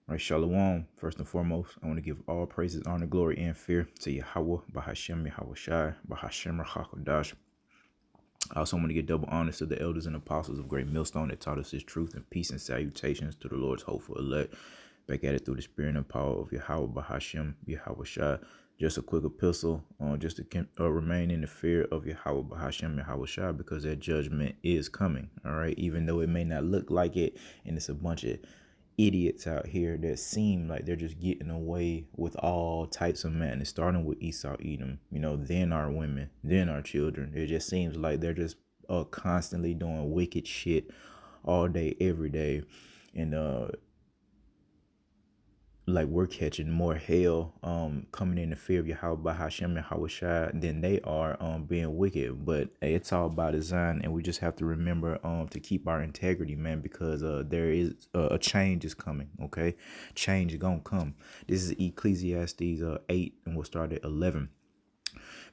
All right, Shalom. First and foremost, I want to give all praises, honor, glory, and fear to Yahweh, Bahashem, Yahweh Shai, Bahashem, Rachakodash. I also want to give double honors to the elders and apostles of Great Millstone that taught us his truth and peace and salutations to the Lord's hopeful elect. Back at it through the spirit and power of Yahweh, Bahashem, Yahweh Shai. Just a quick epistle just to remain in the fear of Yahweh, Bahashem, Yahweh Shai, because that judgment is coming. All right, even though it may not look like it, and it's a bunch of idiots out here that seem like they're just getting away with all types of madness, starting with Esau, Edom, then our women, then our children. It just seems like they're just constantly doing wicked shit all day, every day. And like we're catching more hell coming in the fear of Yahweh Hashem and Hawashai than they are being wicked. But hey, it's all by design, and we just have to remember to keep our integrity, man, because there is a change is coming. Okay, change is gonna come. This is Ecclesiastes 8, and we'll start at 11.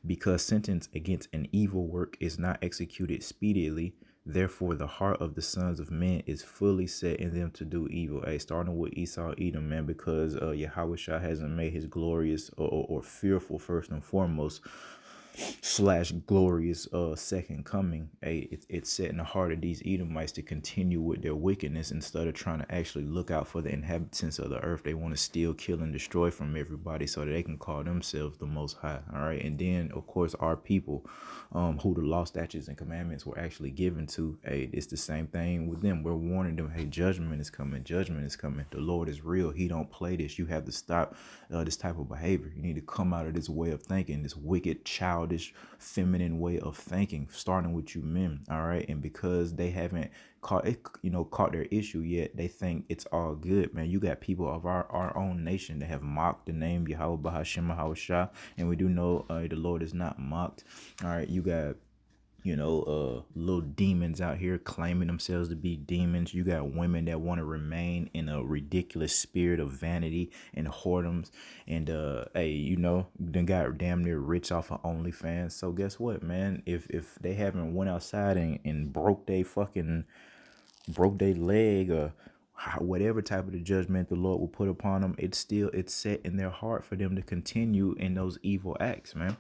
Because sentence against an evil work is not executed speedily, therefore the heart of the sons of men is fully set in them to do evil. Hey, starting with Esau, Edom, man, because Yahweh Shah hasn't made his glorious or fearful first and foremost / glorious second coming. Hey, it's set in the heart of these Edomites to continue with their wickedness instead of trying to actually look out for the inhabitants of the earth. They want to steal, kill, and destroy from everybody so that they can call themselves the Most High. All right, and then of course our people, who the law, statutes, and commandments were actually given to. Hey, it's the same thing with them. We're warning them. Hey, judgment is coming. Judgment is coming. The Lord is real. He don't play this. You have to stop this type of behavior. You need to come out of this way of thinking, this wicked, childish, feminine way of thinking, starting with you men. All right, and because they haven't caught their issue yet, they think it's all good, man. You got people of our own nation that have mocked the name Yahweh Bahashem Shah, and we do know the Lord is not mocked. All right, you got little demons out here claiming themselves to be demons. You got women that want to remain in a ridiculous spirit of vanity and whoredoms. And then got damn near rich off of OnlyFans. So guess what, man? If they haven't went outside and broke their leg or whatever type of the judgment the Lord will put upon them, it's set in their heart for them to continue in those evil acts, man.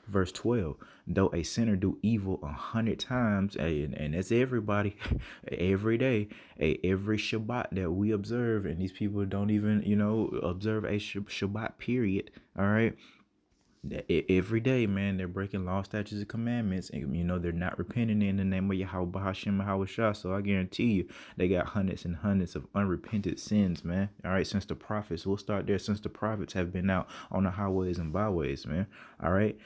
Verse 12, though a sinner do evil 100 times, and that's everybody, every day, every Shabbat that we observe, and these people don't even, observe a Shabbat period, all right? Every day, man, they're breaking law, statutes, and commandments, and they're not repenting in the name of Yahweh Hashem Yahweh Shah. So I guarantee you, they got hundreds and hundreds of unrepented sins, man. All right, since the prophets, we'll start there. Since the prophets have been out on the highways and byways, man. All right.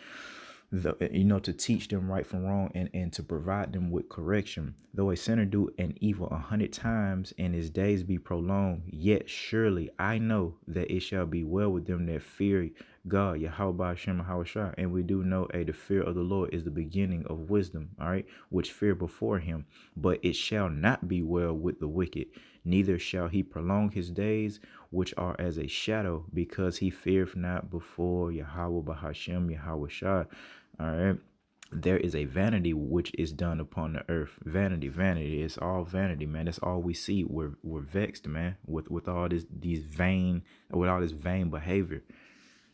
To teach them right from wrong and to provide them with correction. Though a sinner do an evil 100 times and his days be prolonged, yet surely I know that it shall be well with them that fear God, Yahweh Hashem Shah. And we do know the fear of the Lord is the beginning of wisdom, all right, which fear before him. But it shall not be well with the wicked, neither shall he prolong his days, which are as a shadow, because he feareth not before Yahweh Hashem Yahweh Shah. All right. There is a vanity which is done upon the earth. Vanity, vanity. It's all vanity, man. That's all we see. We're vexed, man, with all this vain behavior.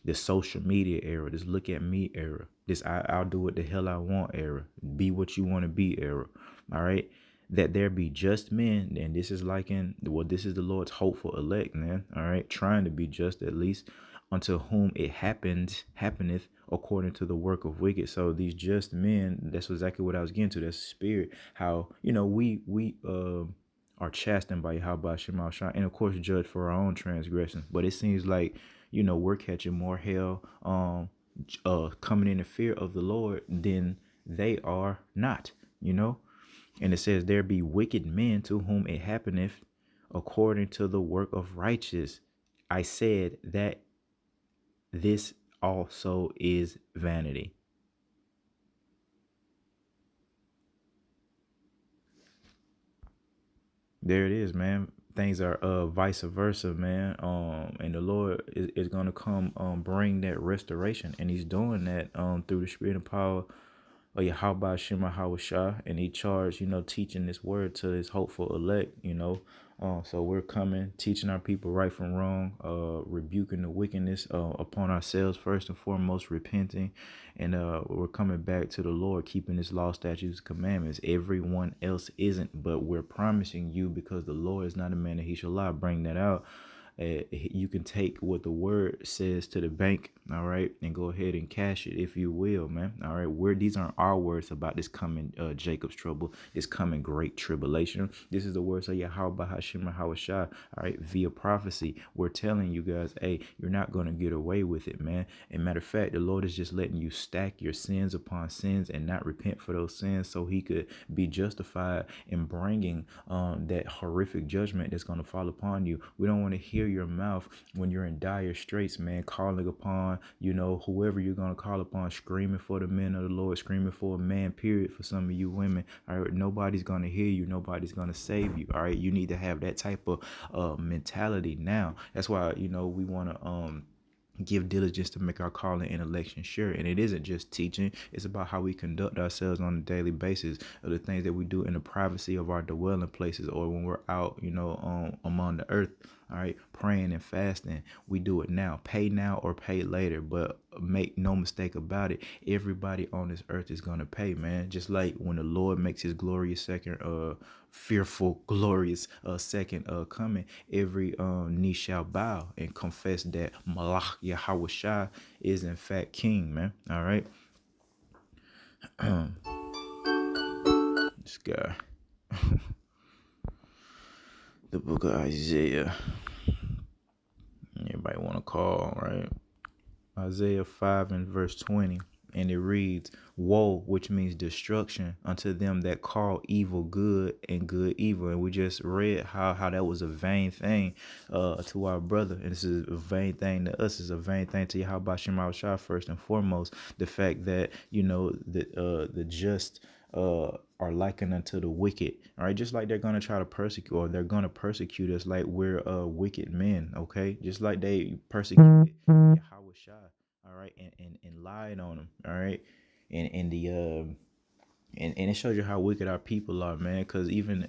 This social media era, this look at me era, this I'll do what the hell I want era, be what you want to be era. All right. That there be just men, and this is this is the Lord's hopeful elect, man. All right, trying to be just at least, unto whom it happeneth according to the work of wicked. So these just men, that's exactly what I was getting to. That's spirit. How we are chastened by Yahweh Shema Shah, and of course judged for our own transgressions. But it seems like we're catching more hell coming in the fear of the Lord than they are not. And it says, there be wicked men to whom it happeneth according to the work of righteous. I said that this also is vanity. There it is, man. Things are vice versa, man. And the Lord is gonna come bring that restoration, and he's doing that through the spirit and power of Yahweh Shema Shah, and he charged, teaching this word to his hopeful elect, So we're coming, teaching our people right from wrong, rebuking the wickedness upon ourselves first and foremost, repenting, and we're coming back to the Lord, keeping His law, statutes, commandments. Everyone else isn't, but we're promising you, because the Lord is not a man that He shall lie. Bring that out. You can take what the word says to the bank, all right, and go ahead and cash it if you will, man. All right, these aren't our words about this coming Jacob's trouble, this coming great tribulation. This is the words of Yahweh Hashem Hawashah, all right, via prophecy. We're telling you guys, hey, you're not going to get away with it, man. And matter of fact, the Lord is just letting you stack your sins upon sins and not repent for those sins, so He could be justified in bringing that horrific judgment that's going to fall upon you. We don't want to hear your mouth when you're in dire straits, man, calling upon, whoever you're going to call upon, screaming for the men of the Lord, screaming for a man, period, for some of you women. All right, nobody's going to hear you. Nobody's going to save you. All right, you need to have that type of mentality now. That's why, we want to give diligence to make our calling and election sure. And it isn't just teaching, it's about how we conduct ourselves on a daily basis, of the things that we do in the privacy of our dwelling places, or when we're out, among the earth. All right, praying and fasting. We do it now. Pay now or pay later, but make no mistake about it, everybody on this earth is gonna pay, man. Just like when the Lord makes His glorious second fearful glorious second coming, every knee shall bow and confess that Malach Yahweh is in fact king, man. All right. This guy, the book of Isaiah, everybody want to call, right? Isaiah 5 and verse 20. And it reads, woe, which means destruction, unto them that call evil good and good evil. And we just read how that was a vain thing to our brother. And this is a vain thing to us. It's a vain thing to Yahweh Shema Shah, first and foremost. The fact that, the just are likened unto the wicked. All right, just like they're gonna try to persecute, or they're gonna persecute us like we're wicked men. Okay, just like they persecuted Yahweh Shah. All right, and lied on them. All right, and the and it shows you how wicked our people are, man. Because even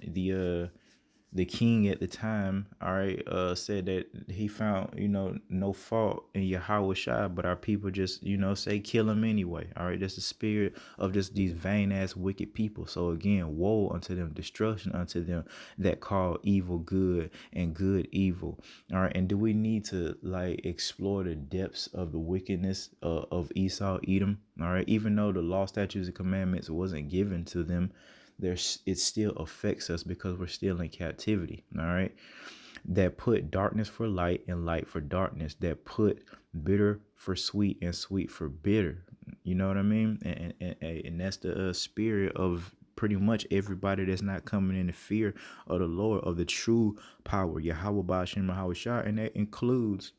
the king at the time, all right, said that he found, no fault in Yahweh Shai, but our people just, say kill him anyway. All right, that's the spirit of just these vain ass wicked people. So again, woe unto them, destruction unto them that call evil good and good evil. All right, and do we need to like explore the depths of the wickedness of Esau, Edom? All right, even though the law, statutes, and commandments wasn't given to them, it still affects us because we're still in captivity. All right, that put darkness for light and light for darkness, that put bitter for sweet and sweet for bitter. You know what I mean? And that's the spirit of pretty much everybody that's not coming in the fear of the Lord, of the true power, Yahweh Ba'ashem Yahweh Shah, and that includes,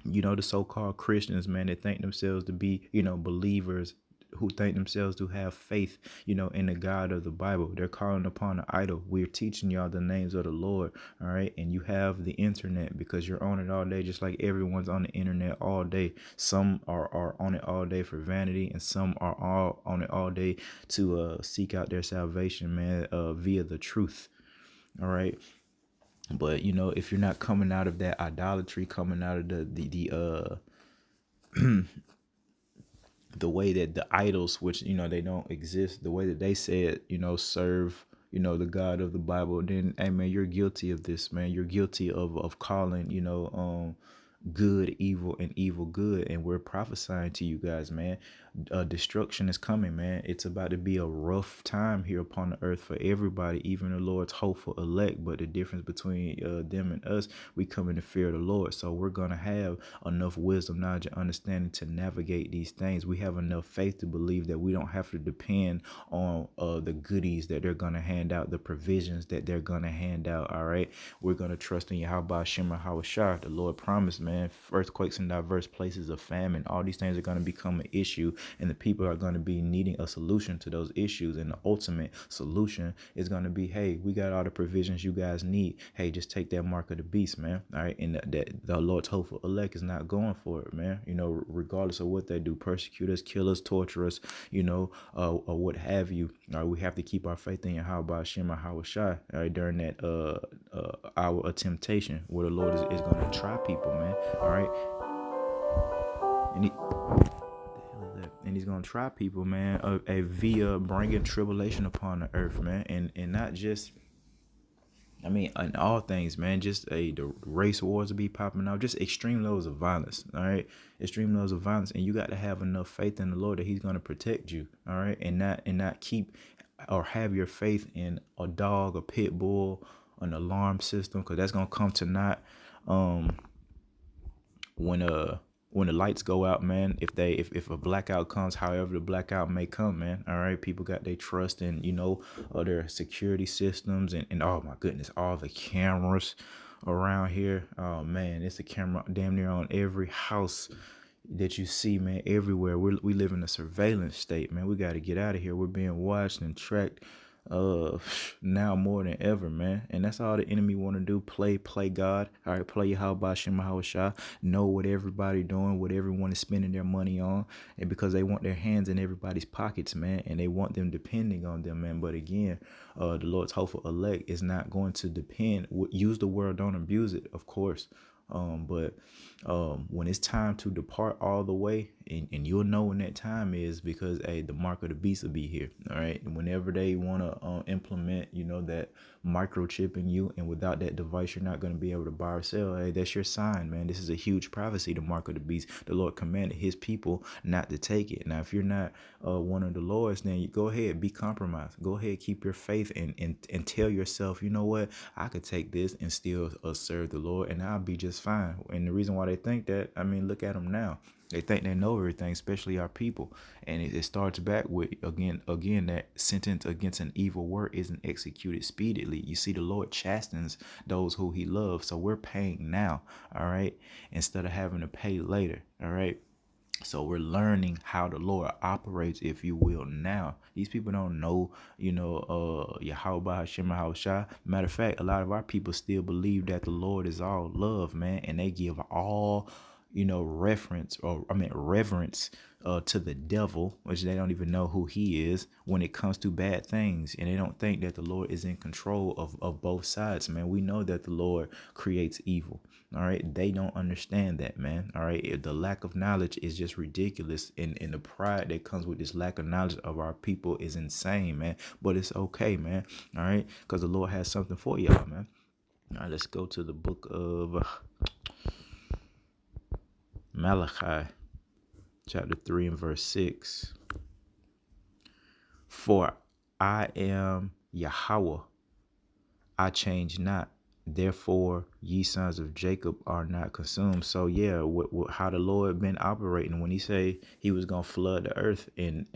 the so-called Christians, man, that think themselves to be, believers, who think themselves to have faith, in the God of the Bible. They're calling upon an idol. We're teaching y'all the names of the Lord, all right? And you have the internet because you're on it all day, just like everyone's on the internet all day. Some are on it all day for vanity, and some are all on it all day to seek out their salvation, man, via the truth, all right? But if you're not coming out of that idolatry, coming out of the way that the idols, which they don't exist, the way that they said, serve, the God of the Bible, then hey man, you're guilty of this, man. You're guilty of calling, good evil and evil good. And we're prophesying to you guys, man, destruction is coming, man. It's about to be a rough time here upon the earth for everybody, even the Lord's hopeful elect. But the difference between them and us, we come in the fear of the Lord. So we're going to have enough wisdom, knowledge, and understanding to navigate these things. We have enough faith to believe that we don't have to depend on the goodies that they're going to hand out, the provisions that they're going to hand out. All right, we're going to trust in Yahweh Shema Hawashah. The Lord promised, man, man. Earthquakes in diverse places of famine. All these things are going to become an issue, and the people are going to be needing a solution to those issues. And the ultimate solution is going to be, hey, we got all the provisions you guys need. Hey, just take that mark of the beast, man. All right. And that the Lord's hopeful elect is not going for it, man. Regardless of what they do, persecute us, kill us, torture us, or what have you. All right, we have to keep our faith in Yahweh Hashem Shai, all right, during that hour of temptation where the Lord is going to try people, man. All right. And he, and he's gonna try people, man, via bringing tribulation upon the earth, man, and not just, I mean, in all things, man, just the race wars will be popping out, just extreme levels of violence, all right, extreme levels of violence, and you got to have enough faith in the Lord that He's gonna protect you, all right, and not keep or have your faith in a dog, a pit bull, an alarm system, because that's gonna come to naught. When when the lights go out, man, if a blackout comes, however the blackout may come, man, all right, people got their trust in, their security systems, and oh my goodness, all the cameras around here. Oh man, it's a camera damn near on every house that you see, man, everywhere. We live in a surveillance state, man. We got to get out of here. We're being watched and tracked now more than ever, man. And that's all the enemy want to do. Play God. All right, play Yahweh Shema Shah. Know what everybody doing, what everyone is spending their money on, and because they want their hands in everybody's pockets, man, and they want them depending on them, man. But again, the Lord's hopeful elect is not going to depend. Use the word, don't abuse it, of course. But when it's time to depart all the way, and you'll know when that time is, because the mark of the beast will be here. All right, and whenever they want to implement, that microchip in you, and without that device, you're not going to be able to buy or sell. Hey, that's your sign, man. This is a huge prophecy. The mark of the beast. The Lord commanded His people not to take it. Now, if you're not one of the Lord's, then you go ahead, be compromised. Go ahead, keep your faith, and tell yourself, you know what, I could take this and still serve the Lord, and I'll be just fine. And the reason why they think that, I mean, look at them now. They think they know everything, especially our people. And it starts back with, again, that sentence against an evil work isn't executed speedily. You see, the Lord chastens those who He loves. So we're paying now, all right, instead of having to pay later, all right. So we're learning how the Lord operates, if you will, now. These people don't know, Yahweh Hashem Shai. Matter of fact, a lot of our people still believe that the Lord is all love, man, and they give all, reverence to the devil, which they don't even know who he is when it comes to bad things. And they don't think that the Lord is in control of both sides, man. We know that the Lord creates evil. All right. They don't understand that, man. All right. The lack of knowledge is just ridiculous. And the pride that comes with this lack of knowledge of our people is insane, man. But it's okay, man. All right. Because the Lord has something for y'all, man. All right. Let's go to the book of Malachi, chapter 3 and verse 6. For I am Yahweh, I change not. Therefore, ye sons of Jacob are not consumed. So yeah, how the Lord been operating when He say He was gonna flood the earth, and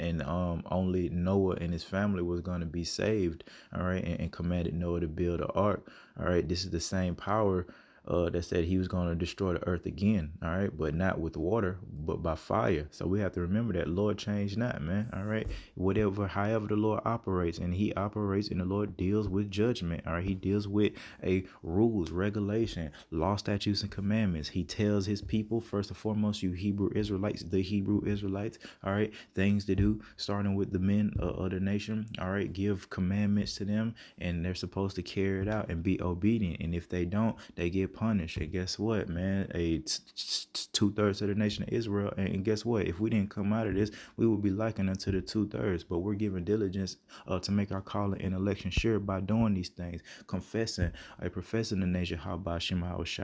only Noah and his family was gonna be saved. All right, and commanded Noah to build an ark. All right, this is the same power that said He was going to destroy the earth again, all right, but not with water, but by fire. So we have to remember that Lord changed not, man, all right. However the Lord operates, and He operates, and the Lord deals with judgment, all right. He deals with rules, regulation, law, statutes, and commandments. He tells His people, first and foremost, you Hebrew Israelites, all right, things to do, starting with the men of the nation, all right, give commandments to them, and they're supposed to carry it out and be obedient. And if they don't, they get punished. And guess what, man? 2/3 of the nation of Israel. And guess what? If we didn't come out of this, we would be likened unto the 2/3. But we're giving diligence to make our calling and election sure by doing these things, professing the nation,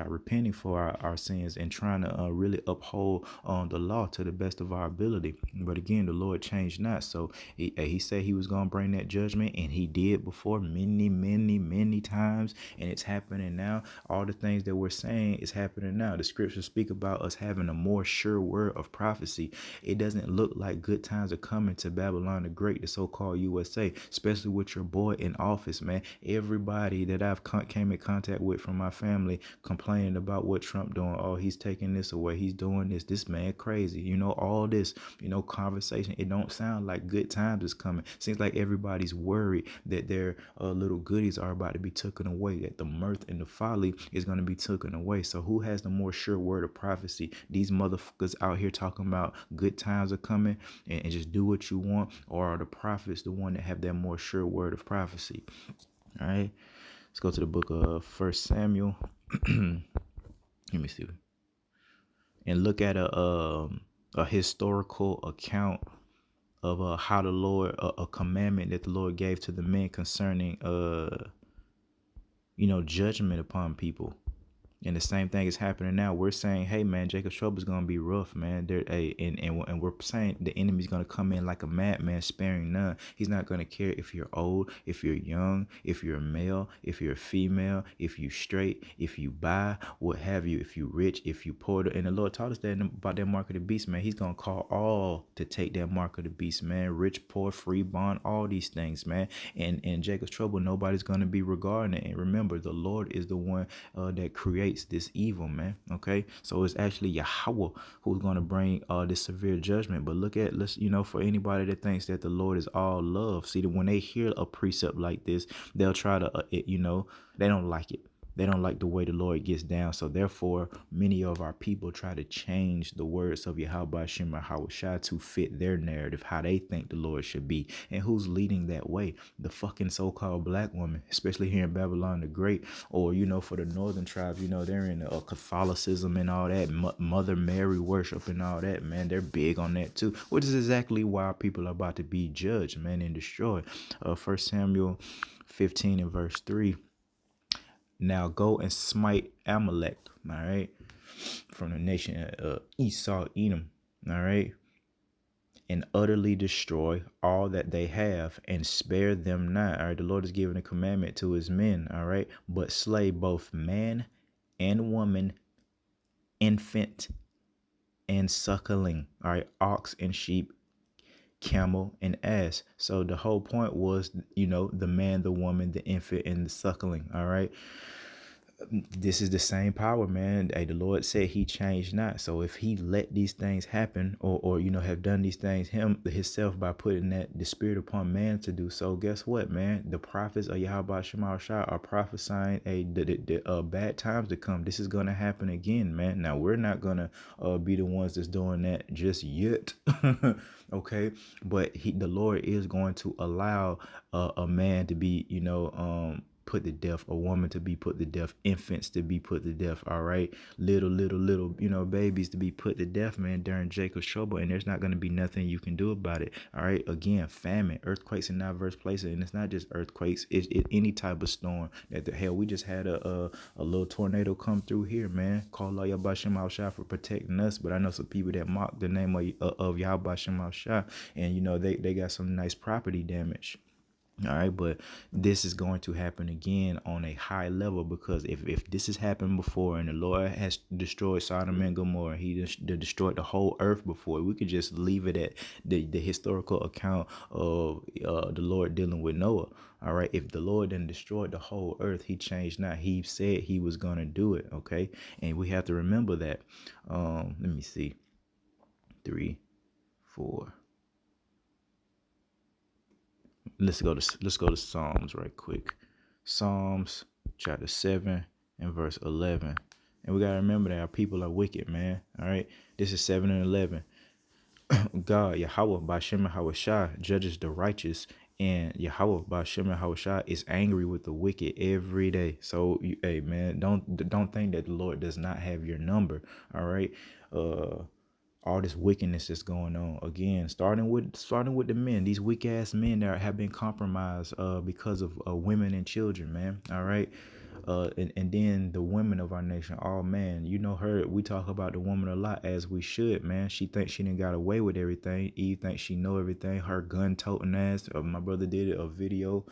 repenting for our sins, and trying to really uphold the law to the best of our ability. But again, the Lord changed not. So he said He was going to bring that judgment, and He did before many, many, many times, and it's happening now. All the things things that we're saying is happening now. The scriptures speak about us having a more sure word of prophecy. It doesn't look like good times are coming to Babylon the Great, the so-called USA, especially with your boy in office, man. Everybody that I've came in contact with from my family complaining about what Trump doing. Oh, he's taking this away. He's doing this. This man crazy. All this, conversation. It don't sound like good times is coming. Seems like everybody's worried that their little goodies are about to be taken away, that the mirth and the folly is going to be taken away. So who has the more sure word of prophecy? These motherfuckers out here talking about good times are coming and just do what you want, or are the prophets the one that have that more sure word of prophecy? All right, let's go to the book of First Samuel. Let me see, and look at a historical account of how the Lord, a commandment that the Lord gave to the men concerning judgment upon people. And the same thing is happening now. We're saying, hey, man, Jacob's trouble is going to be rough, man. And we're saying the enemy's going to come in like a madman, sparing none. He's not going to care if you're old, if you're young, if you're a male, if you're a female, if you straight, if you bi, what have you, if you rich, if you poor. And the Lord taught us that about that mark of the beast, man. He's going to call all to take that mark of the beast, man. Rich, poor, free, bond, all these things, man. And in Jacob's trouble, nobody's going to be regarding it. And remember, the Lord is the one that creates this evil, man. Okay, so it's actually Yahweh who's going to bring this severe judgment. But let's for anybody that thinks that the Lord is all love, see that when they hear a precept like this, they'll try to they don't like it. They don't like the way the Lord gets down. So therefore, many of our people try to change the words of Yahweh Shem Shai to fit their narrative, how they think the Lord should be. And who's leading that way? The fucking so-called black woman, especially here in Babylon the Great, or, for the northern tribes, they're in Catholicism and all that, Mother Mary worship and all that, man. They're big on that too, which is exactly why our people are about to be judged, man, and destroyed. 1 Samuel 15 and verse 3. Now go and smite Amalek, all right, from the nation Esau, Edom, all right, and utterly destroy all that they have and spare them not. All right, the Lord is giving a commandment to his men, all right, but slay both man and woman, infant and suckling, all right, ox and sheep, camel and ass. So the whole point was, the man, the woman, the infant, and the suckling, all right. This is the same power, man. Hey, the Lord said he changed not. So if he let these things happen or have done these things himself by putting the spirit upon man to do so, guess what, man? The prophets of Yahweh Shema Shai are prophesying the bad times to come. This is going to happen again, man. Now, we're not going to be the ones that's doing that just yet. Okay, but the Lord is going to allow a man to be, put to death, a woman to be put to death, infants to be put to death, all right, little babies to be put to death, man, during Jacob's trouble. And there's not going to be nothing you can do about it, all right. Again, famine, earthquakes in diverse places, and it's not just earthquakes, it's any type of storm. That the hell, we just had a little tornado come through here, man. Call all Yahweh Shem Shai for protecting us, but I know some people that mock the name of Yahweh Shem Shai, and they got some nice property damage. All right, but this is going to happen again on a high level, because if this has happened before and the Lord has destroyed Sodom and Gomorrah, he destroyed the whole earth before, we could just leave it at the historical account of the Lord dealing with Noah. All right, if the Lord then destroyed the whole earth, he changed not. He said he was going to do it, okay? And we have to remember that. Let me see. 3, 4. Let's go to Psalms right quick. Psalms chapter 7 and verse 11. And we got to remember that our people are wicked, man. All right. This is 7 and 11. God, Yahweh, Bashem Hawashai, judges the righteous. And Yahweh, Bashem Hawashai, is angry with the wicked every day. So, hey, man, don't think that the Lord does not have your number. All right. All this wickedness that's going on, again, starting with the men, these weak ass men that have been compromised because of women and children, man. All right. And then the women of our nation, oh man, we talk about the woman a lot, as we should, man. She thinks she done got away with everything. Eve thinks she know everything. Her gun toting ass. My brother did a video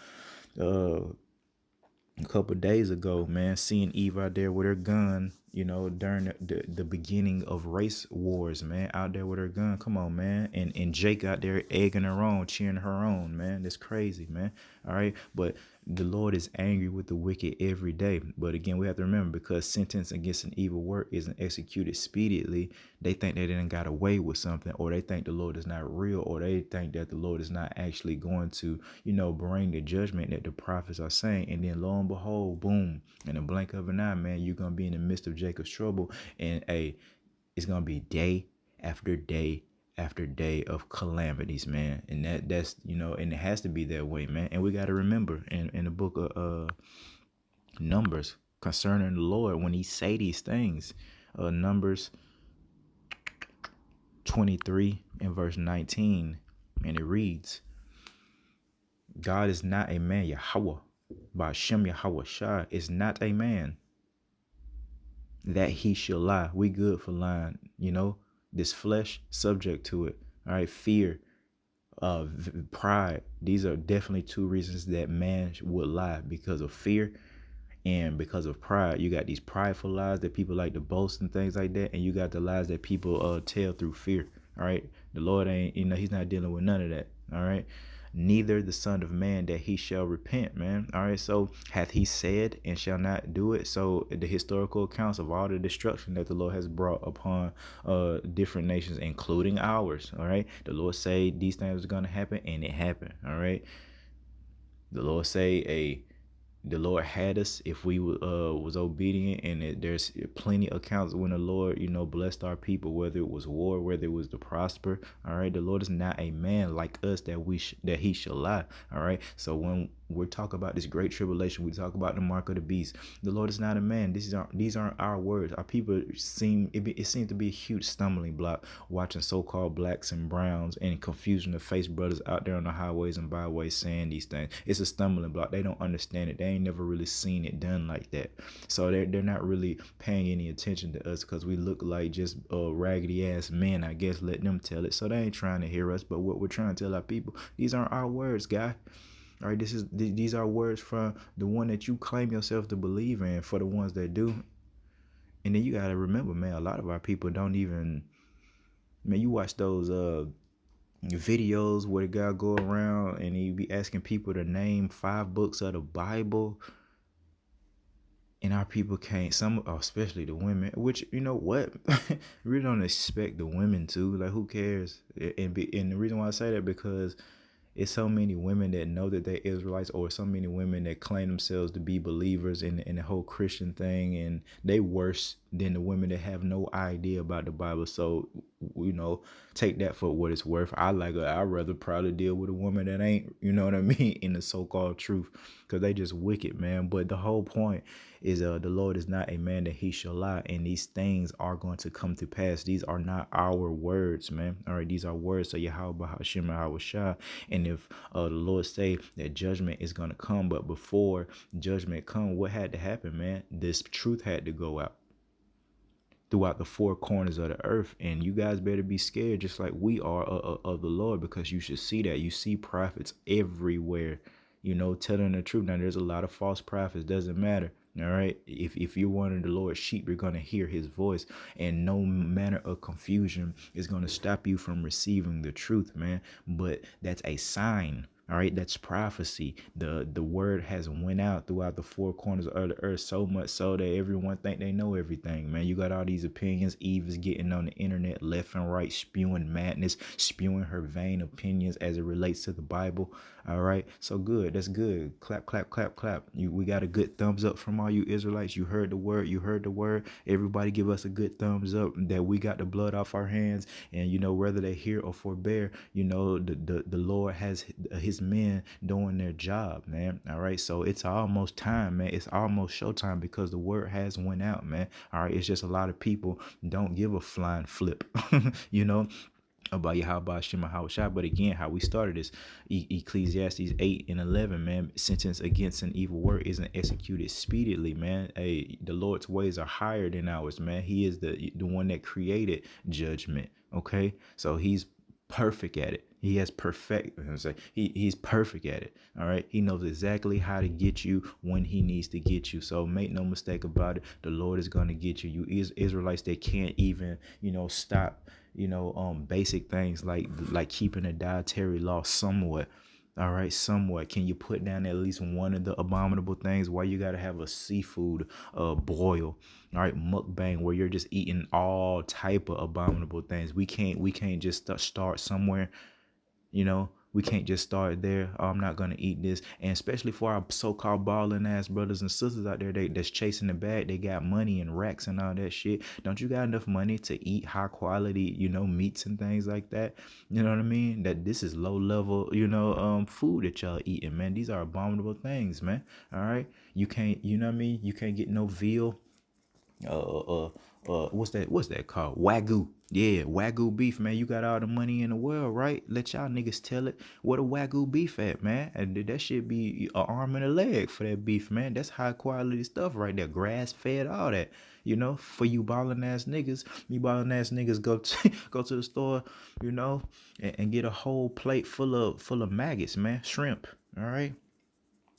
a couple of days ago, man, seeing Eve out there with her gun, during the beginning of race wars, man, out there with her gun. Come on, man. And Jake out there egging her on, cheering her on, man. That's crazy, man. All right. But the Lord is angry with the wicked every day. But again, we have to remember, because sentence against an evil work isn't executed speedily, they think they didn't got away with something, or they think the Lord is not real, or they think that the Lord is not actually going to, bring the judgment that the prophets are saying. And then lo and behold, boom, in a blink of an eye, man, you're going to be in the midst of Jacob's trouble. And it's going to be day after day after day of calamities, man. And that's, and it has to be that way, man. And we got to remember in the book of Numbers, concerning the Lord, when he say these things, Numbers 23 and verse 19, and it reads, God is not a man, Yahweh, by Shem Yahweh Shah, is not a man that he shall lie. We good for lying, this flesh subject to it. All right, fear, pride. These are definitely two reasons that man would lie, because of fear and because of pride. You got these prideful lies that people like to boast and things like that, and you got the lies that people tell through fear. All right, the Lord ain't, he's not dealing with none of that. All right, neither the Son of Man that he shall repent, man. All right, so hath he said and shall not do it? So the historical accounts of all the destruction that the Lord has brought upon different nations, including ours, all right, the Lord say these things are going to happen, and it happened. All right, the Lord say the Lord had us if we was obedient, and there's plenty of accounts when the Lord, blessed our people, whether it was war, whether it was to prosper. All right, the Lord is not a man like us that he shall lie. All right, so when we're talking about this great tribulation, we talk about the mark of the beast. The Lord is not a man. These aren't our words. Our people it seems to be a huge stumbling block watching so-called blacks and browns and confusion of face brothers out there on the highways and byways saying these things. It's a stumbling block. They don't understand it. They ain't never really seen it done like that. So they're not really paying any attention to us because we look like just raggedy ass men, I guess. Let them tell it. So they ain't trying to hear us. But what we're trying to tell our people, these aren't our words, guy. All right, these are words from the one that you claim yourself to believe in, for the ones that do. And then you gotta remember, man, a lot of our people don't even, man, you watch those videos where the guy go around and he be asking people to name 5 books of the Bible, and our people can't, some, especially the women, which, you know what, we don't expect the women to, like, who cares? And the reason why I say that, because it's so many women that know that they're Israelites, or so many women that claim themselves to be believers in the whole Christian thing, and they worse than the women that have no idea about the Bible. So, take that for what it's worth. I'd rather probably deal with a woman that ain't, you know what I mean, in the so-called truth, because they just wicked, man. But the whole point is the Lord is not a man that he shall lie, and these things are going to come to pass. These are not our words, man. All right, these are words of Yahweh Hashem Yahweh Shah. And if the Lord say that judgment is going to come, but before judgment come, what had to happen, man? This truth had to go out throughout the 4 corners of the earth. And you guys better be scared, just like we are, of the Lord, because you should see that. You see prophets everywhere, telling the truth. Now, there's a lot of false prophets. Doesn't matter. All right. If you're one of the Lord's sheep, you're going to hear his voice, and no manner of confusion is going to stop you from receiving the truth, man. But that's a sign. All right, that's prophecy. The word has went out throughout the 4 corners of the earth, so much so that everyone think they know everything, man. You got all these opinions. Eve is getting on the internet left and right, spewing madness, spewing her vain opinions as it relates to the Bible. All right, so good. That's good. Clap, clap, clap, clap. We got a good thumbs up from all you Israelites. You heard the word. You heard the word. Everybody give us a good thumbs up that we got the blood off our hands. And, whether they hear or forbear, the Lord has his men doing their job, man. All right, so it's almost time, man. It's almost showtime, because the word has went out, man. All right, it's just a lot of people don't give a flying flip, about Yahweh Shem Shah. But again, how we started this, Ecclesiastes 8 and 11, man. Sentence against an evil work isn't executed speedily, man. Hey, the Lord's ways are higher than ours, man. He is the one that created judgment. Okay, so he's perfect at it. He has perfect. He's perfect at it. All right. He knows exactly how to get you when he needs to get you. So make no mistake about it. The Lord is going to get you. You Israelites that can't even stop basic things like keeping a dietary law somewhat. All right, somewhat. Can you put down at least one of the abominable things? Why you gotta have a seafood boil? All right, mukbang where you're just eating all type of abominable things. We can't just start somewhere. We can't just start there. Oh, I'm not gonna eat this. And especially for our so-called balling ass brothers and sisters out there that's chasing the bag, they got money and racks and all that shit. Don't you got enough money to eat high quality, meats and things like that? You know what I mean? That this is low level, food that y'all eating, man. These are abominable things, man. All right. You can't, you know what I mean? You can't get no veal, what's that called? Wagyu. Yeah, Wagyu beef, man. You got all the money in the world, right? Let y'all niggas tell it. What a Wagyu beef at, man? And that should be an arm and a leg for that beef, man. That's high quality stuff right there. Grass fed, all that. For you balling ass niggas, go go to the store, and get a whole plate full of maggots, man. Shrimp, all right,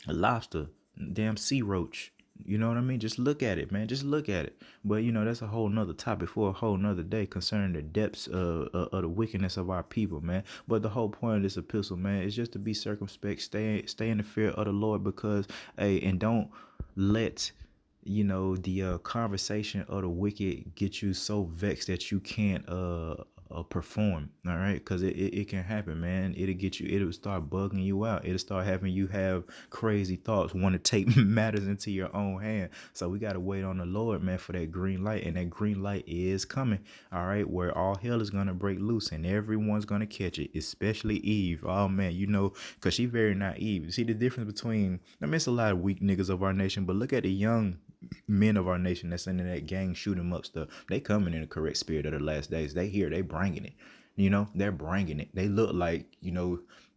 a lobster, damn sea roach. You know what I mean? Just look at it, man. Just look at it. But that's a whole nother topic for a whole nother day concerning the depths of the wickedness of our people, man. But the whole point of this epistle, man, is just to be circumspect, stay in the fear of the Lord, because hey, and don't let the conversation of the wicked get you so vexed that you can't perform. All right, because it can happen, man. It'll start bugging you out. It'll start having you have crazy thoughts, want to take matters into your own hand. So we got to wait on the Lord, man, for that green light, and that green light is coming. All right, where all hell is going to break loose and everyone's going to catch it, especially Eve. Oh man, because she very naive. See the difference between, I mean, it's a lot of weak niggas of our nation, but look at the young men of our nation that's into that gang shoot 'em up stuff. They coming in the correct spirit of the last days. They bringing it. They're bringing it. They look like,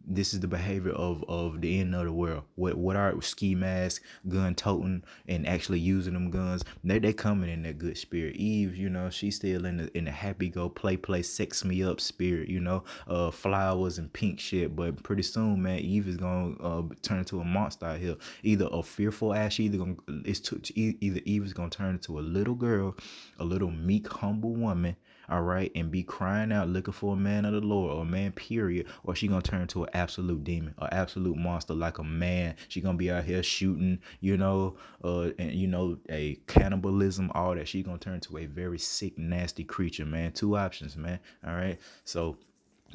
this is the behavior of the end of the world. What are ski mask, gun toting, and actually using them guns? They coming in that good spirit. Eve, she's still in the happy go play sex me up spirit. Flowers and pink shit. But pretty soon, man, Eve is gonna turn into a monster out here. Either a fearful ass. Either Eve is gonna turn into a little girl, a little meek, humble woman. All right, and be crying out looking for a man of the Lord, or a man period, or she gonna turn to an absolute demon, an absolute monster like a man. She gonna be out here shooting, and a cannibalism, all that. She gonna turn to a very sick, nasty creature, man. Two options, man. All right, so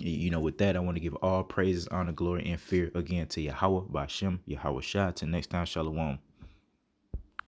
with that, I want to give all praises, honor, glory, and fear again to Yahweh, Bashem, Yahweh Shah. Till next time, Shalom.